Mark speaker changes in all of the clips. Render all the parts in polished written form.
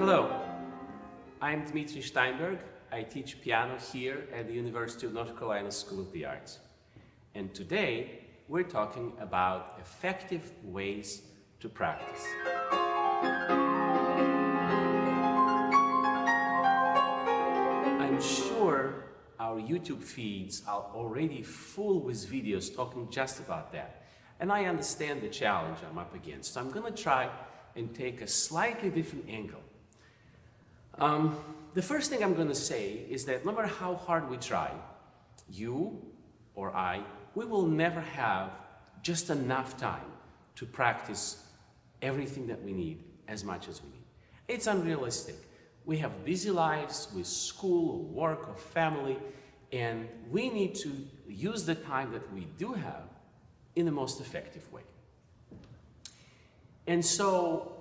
Speaker 1: Hello, I'm Dmitri Shteinberg. I teach piano here at the University of North Carolina School of the Arts. And today we're talking about effective ways to practice. I'm sure our YouTube feeds are already full with videos talking just about that. And I understand the challenge I'm up against. So I'm going to try and take a slightly different angle. The first thing I'm going to say is that no matter how hard we try, you or I, we will never have just enough time to practice everything that we need as much as we need. It's unrealistic. We have busy lives with school or work or family, and we need to use the time that we do have in the most effective way. And so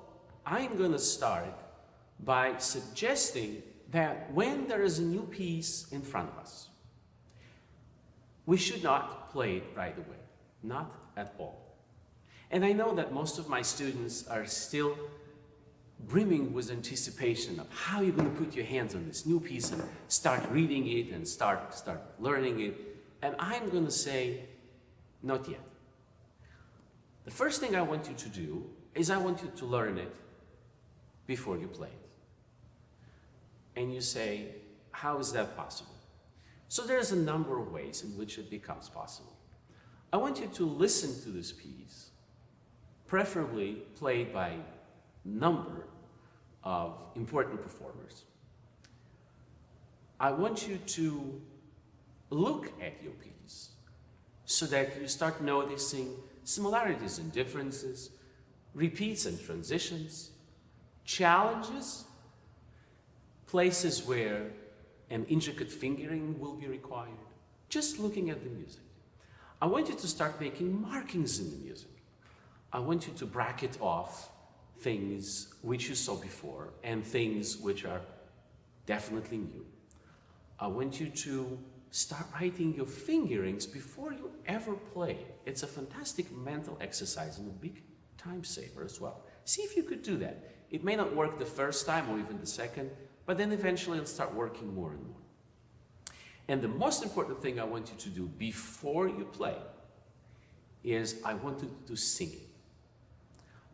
Speaker 1: I'm going to start by suggesting that when there is a new piece in front of us, we should not play it right away, not at all. And I know that most of my students are still brimming with anticipation of how you're going to put your hands on this new piece and start reading it and start learning it. And I'm going to say, not yet. The first thing I want you to do is I want you to learn it before you play it. And you say, how is that possible? So there's a number of ways in which it becomes possible. I want you to listen to this piece, preferably played by a number of important performers. I want you to look at your piece so that you start noticing similarities and differences, repeats and transitions, challenges, places where an intricate fingering will be required, just looking at the music. I want you to start making markings in the music. I want you to bracket off things which you saw before and things which are definitely new. I want you to start writing your fingerings before you ever play. It's a fantastic mental exercise and a big time saver as well. See if you could do that. It may not work the first time or even the second, but then eventually it'll start working more and more. And the most important thing I want you to do before you play is I want you to sing it.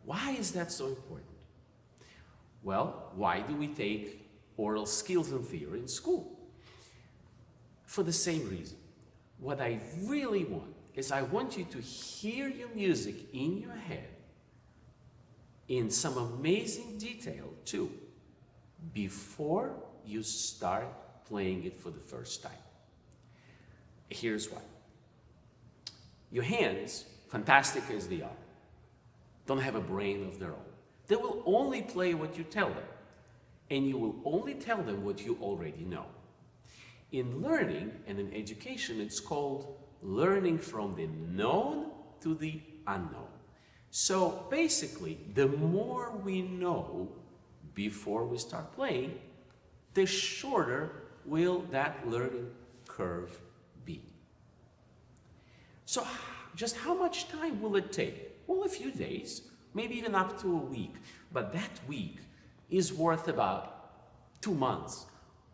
Speaker 1: Why is that so important? Well, why do we take oral skills and theory in school? For the same reason. What I really want is I want you to hear your music in your head in some amazing detail too, before you start playing it for the first time. Here's why. Your hands, fantastic as they are, don't have a brain of their own. They will only play what you tell them, and you will only tell them what you already know. In learning and in education, it's called learning from the known to the unknown. So basically, the more we know before we start playing, the shorter will that learning curve be. So just how much time will it take? Well, a few days, maybe even up to a week. But that week is worth about 2 months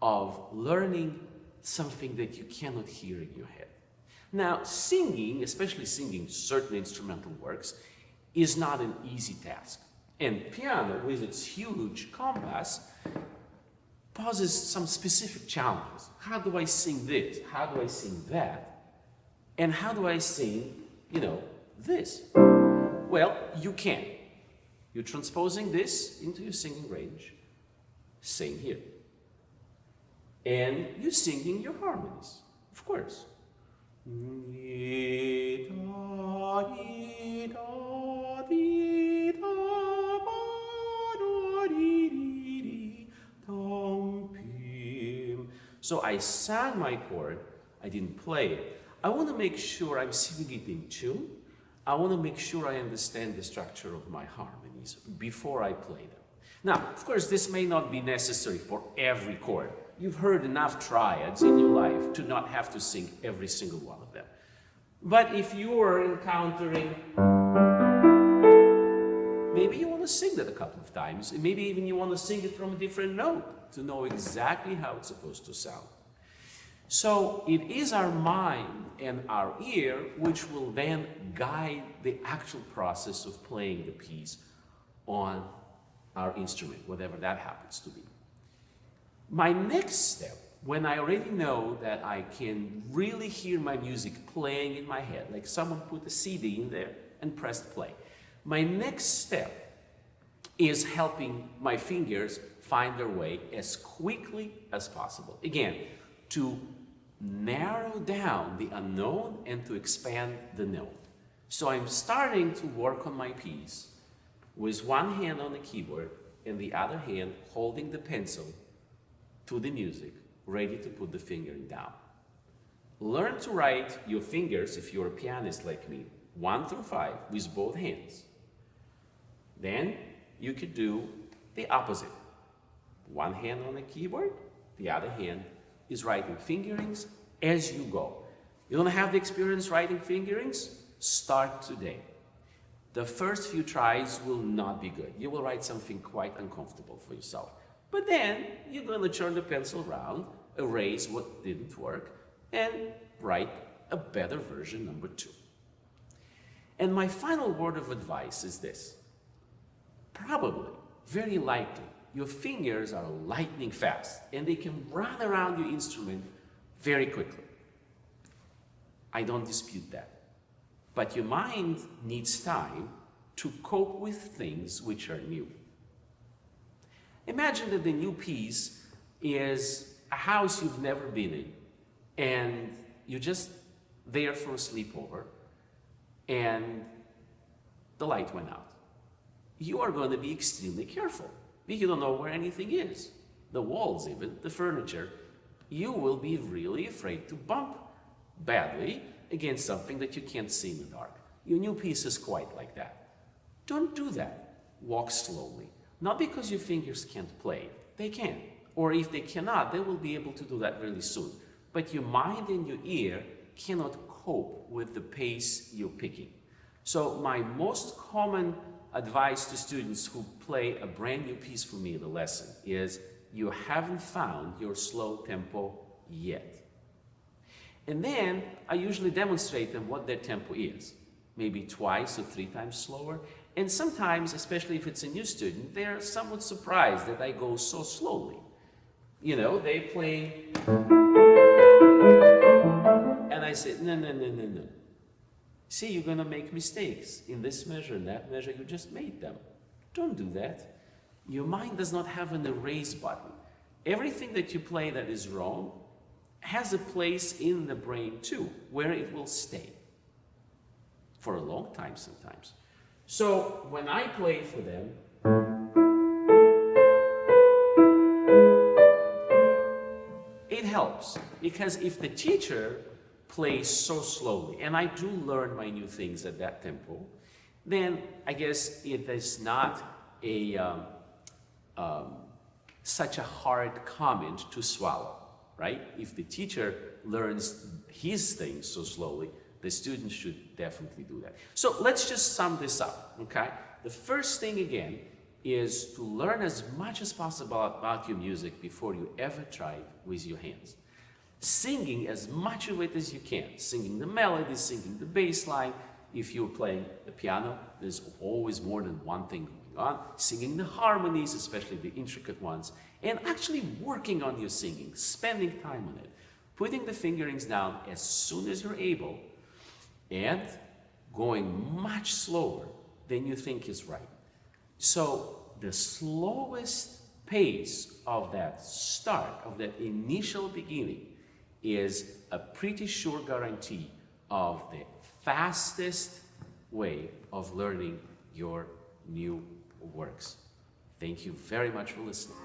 Speaker 1: of learning something that you cannot hear in your head. Now, singing, especially singing certain instrumental works, is not an easy task. And piano, with its huge compass, poses some specific challenges. How do I sing this? How do I sing that? And how do I sing, this? Well, you can. You're transposing this into your singing range. Same here. And you're singing your harmonies, of course. So I sang my chord, I didn't play it. I want to make sure I'm singing it in tune. I want to make sure I understand the structure of my harmonies before I play them. Now, of course, this may not be necessary for every chord. You've heard enough triads in your life to not have to sing every single one of them. But if you are encountering, maybe you want to sing that a couple of times, and maybe even you want to sing it from a different note to know exactly how it's supposed to sound. So it is our mind and our ear which will then guide the actual process of playing the piece on our instrument, whatever that happens to be. My next step, when I already know that I can really hear my music playing in my head, like someone put a CD in there and pressed play, my next step is helping my fingers find their way as quickly as possible. Again, to narrow down the unknown and to expand the known. So I'm starting to work on my piece with one hand on the keyboard and the other hand holding the pencil to the music, ready to put the fingering down. Learn to write your fingers, if you're a pianist like me, 1 through 5 with both hands. Then you could do the opposite. One hand on the keyboard, the other hand is writing fingerings as you go. You don't have the experience writing fingerings? Start today. The first few tries will not be good. You will write something quite uncomfortable for yourself. But then you're going to turn the pencil around, erase what didn't work, and write a better version number 2. And my final word of advice is this. Probably, very likely, your fingers are lightning fast and they can run around your instrument very quickly. I don't dispute that. But your mind needs time to cope with things which are new. Imagine that the new piece is a house you've never been in and you're just there for a sleepover and the light went out. You are going to be extremely careful because you don't know where anything is. The walls even, the furniture. You will be really afraid to bump badly against something that you can't see in the dark. Your new piece is quite like that. Don't do that. Walk slowly. Not because your fingers can't play. They can. Or if they cannot, they will be able to do that really soon. But your mind and your ear cannot cope with the pace you're picking. So my most common advice to students who play a brand new piece for me in the lesson is you haven't found your slow tempo yet. And then I usually demonstrate them what their tempo is, maybe 2 or 3 times slower. And sometimes, especially if it's a new student, they're somewhat surprised that I go so slowly. You know, they play, and I say, no. See, you're going to make mistakes in this measure and that measure. You just made them. Don't do that. Your mind does not have an erase button. Everything that you play that is wrong has a place in the brain too, where it will stay for a long time sometimes. So when I play for them, it helps, because if the teacher plays so slowly, and I do learn my new things at that tempo, then I guess it is not such a hard comment to swallow, right? If the teacher learns his things so slowly, the student should definitely do that. So let's just sum this up, okay? The first thing again is to learn as much as possible about your music before you ever try it with your hands. Singing as much of it as you can. Singing the melody, singing the bass line. If you're playing the piano, there's always more than one thing going on. Singing the harmonies, especially the intricate ones. And actually working on your singing, spending time on it. Putting the fingerings down as soon as you're able and going much slower than you think is right. So the slowest pace of that start, of that initial beginning, is a pretty sure guarantee of the fastest way of learning your new works. Thank you very much for listening.